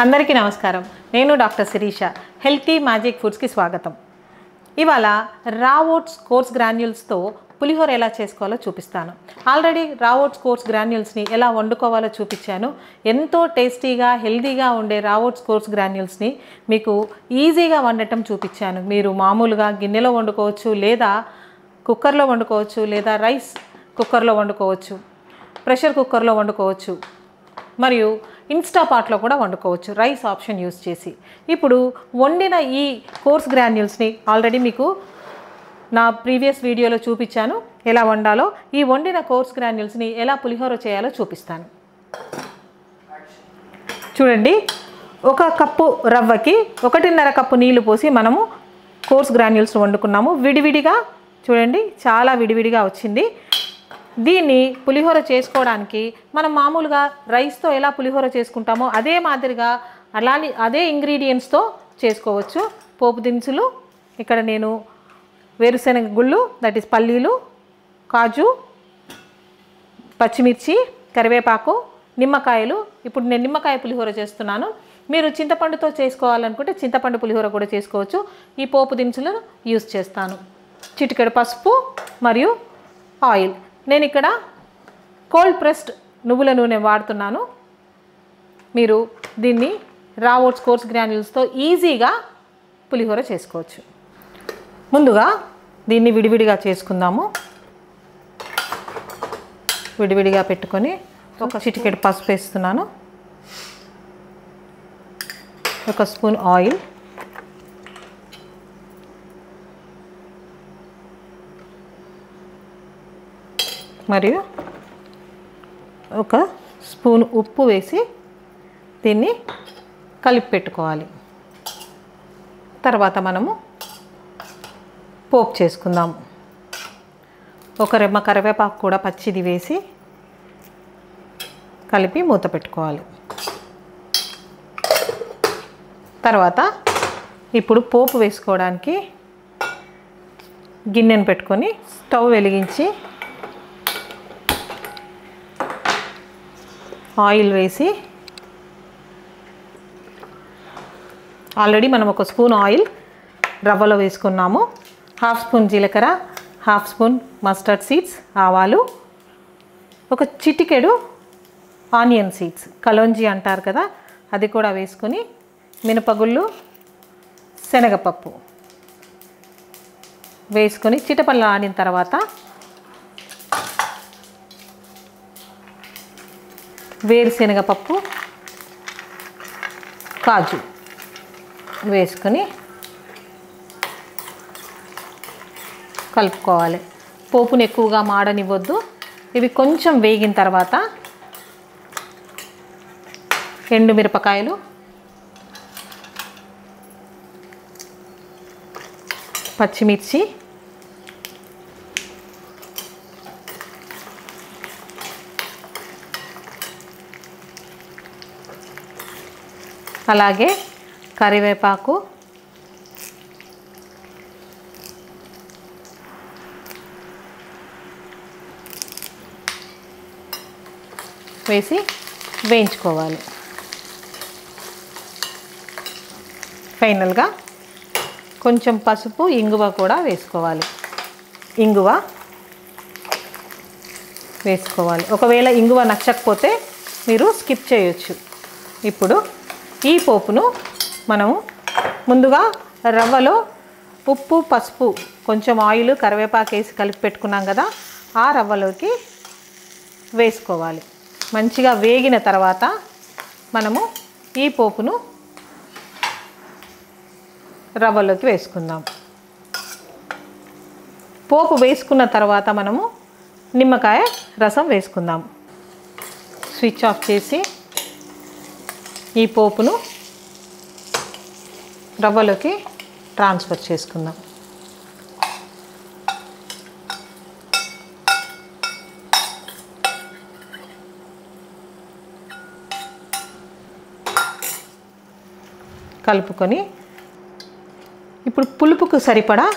అందరికీ నమస్కారం. నేను డాక్టర్ శిరీష. హెల్తీ మ్యాజిక్ ఫుడ్స్కి స్వాగతం. ఇవాళ రా ఓట్స్ కోర్స్ గ్రాన్యూల్స్తో పులిహోర ఎలా చేసుకోవాలో చూపిస్తాను. ఆల్రెడీ రా ఓట్స్ కోర్స్ గ్రాన్యూల్స్ని ఎలా వండుకోవాలో చూపించాను. ఎంతో టేస్టీగా హెల్తీగా ఉండే రా ఓట్స్ కోర్స్ గ్రాన్యూల్స్ని మీకు ఈజీగా వండటం చూపించాను. మీరు మామూలుగా గిన్నెలో వండుకోవచ్చు, లేదా కుక్కర్లో వండుకోవచ్చు, లేదా రైస్ కుక్కర్లో వండుకోవచ్చు, ప్రెషర్ కుక్కర్లో వండుకోవచ్చు, మరియు ఇన్స్టాపాట్లో కూడా వండుకోవచ్చు రైస్ ఆప్షన్ యూస్ చేసి. ఇప్పుడు వండిన ఈ కోర్స్ గ్రాన్యూల్స్ని ఆల్రెడీ మీకు నా ప్రీవియస్ వీడియోలో చూపించాను ఎలా వండాలో. ఈ వండిన కోర్స్ గ్రాన్యూల్స్ని ఎలా పులిహోర చేయాలో చూపిస్తాను. చూడండి, 1 కప్పు రవ్వకి 1.5 కప్పు నీళ్లు పోసి మనము కోర్స్ గ్రాన్యూల్స్ వండుకున్నాము. విడివిడిగా చూడండి, చాలా విడివిడిగా వచ్చింది. దీన్ని పులిహోర చేసుకోవడానికి మనం మామూలుగా రైస్తో ఎలా పులిహోర చేసుకుంటామో అదే మాదిరిగా అదే ఇంగ్రీడియంట్స్తో చేసుకోవచ్చు. పోపు దినుసులు ఇక్కడ నేను వేరుశెనగ గుళ్ళు, దట్ ఈస్ పల్లీలు, కాజు, పచ్చిమిర్చి, కరివేపాకు, నిమ్మకాయలు. ఇప్పుడు నేను నిమ్మకాయ పులిహోర చేస్తున్నాను. మీరు చింతపండుతో చేసుకోవాలనుకుంటే చింతపండు పులిహోర కూడా చేసుకోవచ్చు. ఈ పోపు దినుసులను యూస్ చేస్తాను. చిటికెడు పసుపు మరియు ఆయిల్. నేను ఇక్కడ కోల్డ్ ప్రెస్డ్ నువ్వుల నూనె వాడుతున్నాను. మీరు దీన్ని రా ఓట్స్ కోర్స్ గ్రాన్యూల్స్తో ఈజీగా పులిహోర చేసుకోవచ్చు. ముందుగా దీన్ని విడివిడిగా చేసుకుందాము. విడివిడిగా పెట్టుకొని ఒక చిటికెడు పసుపు వేస్తున్నాను, 1 స్పూన్ ఆయిల్, మరియు 1 స్పూన్ ఉప్పు వేసి దీన్ని కలిపి పెట్టుకోవాలి. తర్వాత మనము పోపు చేసుకుందాము. 1 రెమ్మ కరివేపాకు కూడా పచ్చిది వేసి కలిపి మూత పెట్టుకోవాలి. తర్వాత ఇప్పుడు పోపు వేసుకోవడానికి గిన్నెను పెట్టుకొని స్టవ్ వెలిగించి ఆయిల్ వేసి, ఆల్రెడీ మనం 1 స్పూన్ ఆయిల్ రవ్వలో వేసుకున్నాము. 1/2 స్పూన్ జీలకర్ర, 1/2 స్పూన్ మస్టర్డ్ సీడ్స్, ఆవాలు, 1 చిటికెడు ఆనియన్ సీడ్స్, కలోంజీ అంటారు కదా, అది కూడా వేసుకొని మినపగుళ్ళు, శనగపప్పు వేసుకొని చిటపల్లా ఆడిన తర్వాత వేరుశెనగపప్పు, కాజు వేసుకొని కలుపుకోవాలి. పోపుని ఎక్కువగా మాడనివ్వద్దు. ఇవి కొంచెం వేగిన తర్వాత ఎండుమిరపకాయలు, పచ్చిమిర్చి, అలాగే కరివేపాకు, వేసి వేయించుకోవాలి. ఫైనల్గా కొంచెం పసుపు, ఇంగువ కూడా వేసుకోవాలి. ఇంగువ వేసుకోవాలి. ఒకవేళ ఇంగువ నచ్చకపోతే మీరు స్కిప్ చేయొచ్చు. ఇప్పుడు ఈ పోపును మనము ముందుగా రవ్వలో ఉప్పు, పసుపు, కొంచెం ఆయిల్, కరివేపాకు వేసి కలిపి పెట్టుకున్నాం కదా, ఆ రవ్వలోకి వేసుకోవాలి. మంచిగా వేగిన తర్వాత మనము ఈ పోపును రవ్వలోకి వేసుకుందాం. పోపు వేసుకున్న తర్వాత మనము నిమ్మకాయ రసం వేసుకుందాం. స్విచ్ ఆఫ్ చేసి ఈ పోపును రవ్వలోకి ట్రాన్స్ఫర్ చేసుకుందాం. కలుపుకొని ఇప్పుడు పులుపుకు సరిపడా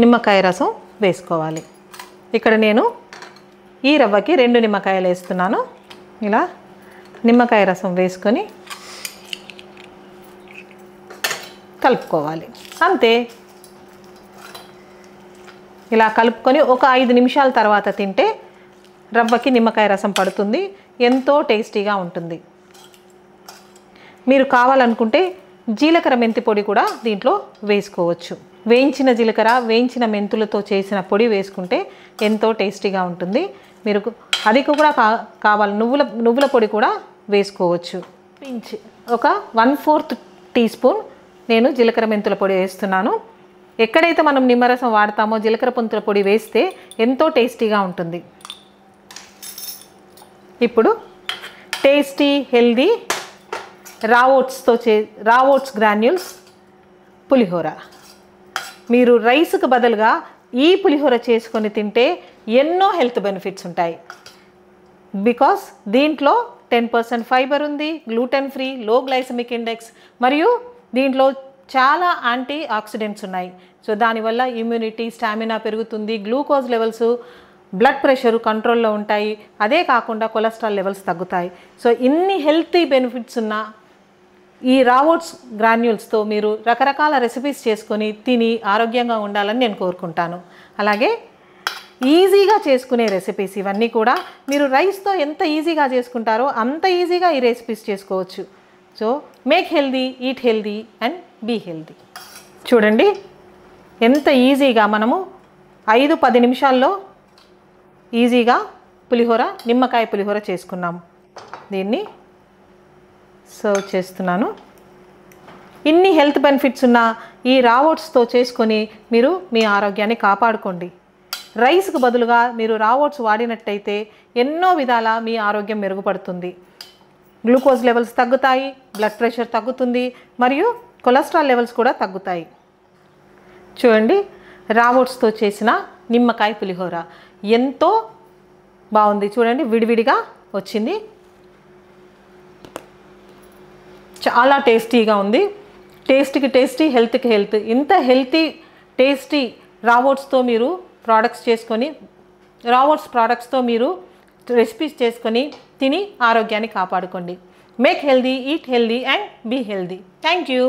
నిమ్మకాయ రసం వేసుకోవాలి. ఇక్కడ నేను ఈ రవ్వకి 2 నిమ్మకాయలు వేస్తున్నాను. ఇలా నిమ్మకాయ రసం వేసుకొని కలుపుకోవాలి. అంతే. ఇలా కలుపుకొని ఒక 5 నిమిషాల తర్వాత తింటే రవ్వకి నిమ్మకాయ రసం పడుతుంది, ఎంతో టేస్టీగా ఉంటుంది. మీరు కావాలనుకుంటే జీలకర్ర మెంతి పొడి కూడా దీంట్లో వేసుకోవచ్చు. వేయించిన జీలకర్ర, వేయించిన మెంతులతో చేసిన పొడి వేసుకుంటే ఎంతో టేస్టీగా ఉంటుంది. మీరు అది కూడా కావాలి నువ్వుల పొడి కూడా వేసుకోవచ్చు. ఒక 1/4 టీ స్పూన్ నేను జీలకర్ర మెంతుల పొడి వేస్తున్నాను. ఎక్కడైతే మనం నిమ్మరసం వాడతామో జీలకర్ర మెంతుల పొడి వేస్తే ఎంతో టేస్టీగా ఉంటుంది. ఇప్పుడు టేస్టీ హెల్దీ రా ఓట్స్ గ్రాన్యూల్స్ పులిహోర. మీరు రైస్కి బదులుగా ఈ పులిహోర చేసుకొని తింటే ఎన్నో హెల్త్ బెనిఫిట్స్ ఉంటాయి. బికాస్ దీంట్లో 10% ఫైబర్ ఉంది, గ్లూటెన్ ఫ్రీ, లో గ్లైసెమిక్ ఇండెక్స్, మరియు దీంట్లో చాలా యాంటీ ఆక్సిడెంట్స్ ఉన్నాయి. సో దానివల్ల ఇమ్యూనిటీ, స్టామినా పెరుగుతుంది, గ్లూకోజ్ లెవెల్స్, బ్లడ్ ప్రెషర్ కంట్రోల్లో ఉంటాయి. అదే కాకుండా కొలెస్ట్రాల్ లెవెల్స్ తగ్గుతాయి. సో ఇన్ని హెల్తీ బెనిఫిట్స్ ఉన్న ఈ రా ఓట్స్ గ్రాన్యూల్స్తో మీరు రకరకాల రెసిపీస్ చేసుకొని తిని ఆరోగ్యంగా ఉండాలని నేను కోరుకుంటాను. అలాగే ఈజీగా చేసుకునే రెసిపీస్ ఇవన్నీ కూడా మీరు రైస్తో ఎంత ఈజీగా చేసుకుంటారో అంత ఈజీగా ఈ రెసిపీస్ చేసుకోవచ్చు. So make healthy, eat healthy and be healthy. చూడండి ఎంత ఈజీగా మనము 5-10 నిమిషాల్లో ఈజీగా పులిహోర, నిమ్మకాయ పులిహోర చేసుకున్నాము. దీన్ని సర్వ్ చేస్తున్నాను. ఇన్ని హెల్త్ బెనిఫిట్స్ ఉన్న ఈ రా ఓట్స్తో చేసుకొని మీరు మీ ఆరోగ్యాన్ని కాపాడుకోండి. రైస్కు బదులుగా మీరు రా ఓట్స్ వాడినట్టయితే ఎన్నో విధాల మీ ఆరోగ్యం మెరుగుపడుతుంది. గ్లూకోజ్ లెవెల్స్ తగ్గుతాయి, బ్లడ్ ప్రెషర్ తగ్గుతుంది, మరియు కొలెస్ట్రాల్ లెవెల్స్ కూడా తగ్గుతాయి. చూడండి రా ఓట్స్తో చేసిన నిమ్మకాయ పులిహోర ఎంతో బాగుంది. చూడండి విడివిడిగా వచ్చింది, చాలా టేస్టీగా ఉంది. టేస్ట్కి టేస్టీ, హెల్త్కి హెల్త్. ఇంత హెల్తీ టేస్టీ రా ఓట్స్తో మీరు రా ఓట్స్ ప్రోడక్ట్స్తో మీరు రెసిపీస్ చేసుకొని తిని ఆరోగ్యాన్ని కాపాడుకోండి. Make healthy, eat healthy and be healthy. Thank you.